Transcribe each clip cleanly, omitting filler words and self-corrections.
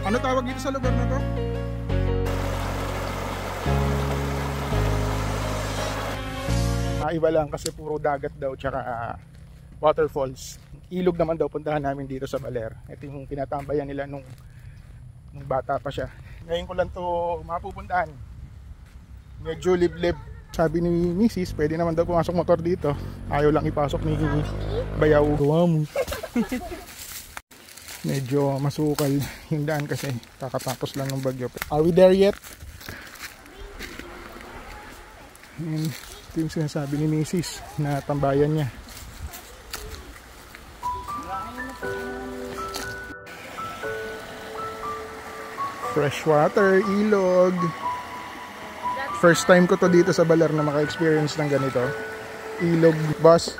Ano tawag dito sa lugar na to? Iba lang kasi puro dagat daw tsaka waterfalls. Ilog naman daw puntahan namin dito sa Baler. Ito yung tinatambayan nila nung bata pa siya. Ngayon ko lang to mapupuntahan. Medyo liblib. Sabi ni Mrs. pwede naman daw pumasok motor dito. Ayaw lang ipasok ni Bayaw. Medyo masukal yung daan kasi kakatapos lang ng bagyo. Are we there yet? And ito yung sinasabi ni Mrs. na tambayan niya. Freshwater, ilog. First time ko to dito sa Baler na maka-experience ng ganito. Ilog, boss.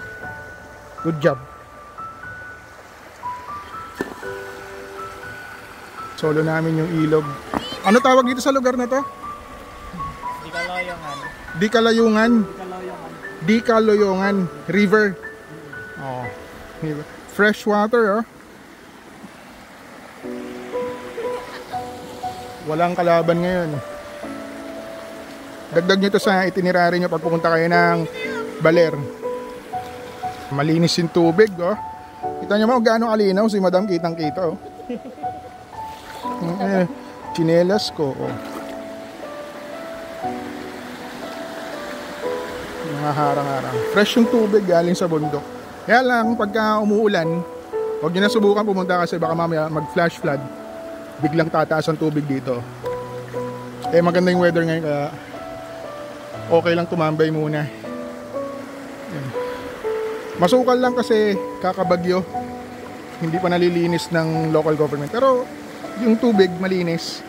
Good job. Solo namin yung ilog. Ano tawag dito sa lugar na to? Dikalayungan. Dikaloyongan River. Oh, fresh water, oh. Walang kalaban ngayon. Dagdag nyo to sa itinerary nyo pag pupunta kayo ng Baler. Malinis yung tubig, oh. Kita nyo mo gaano kalinaw si Madam, kitang-kita, oh. Chinelas ko, oh. Mga harang-harang. Fresh yung tubig galing sa bundok. Kaya lang pagka umuulan, huwag nyo na subukan pumunta kasi baka mamaya mag-flash flood. Biglang tataas ang tubig dito. Eh maganda yung weather ngayon kaya okay lang tumambay muna. Masukal lang kasi kakabagyo. Hindi pa nalilinis ng local government. Pero yung tubig malinis.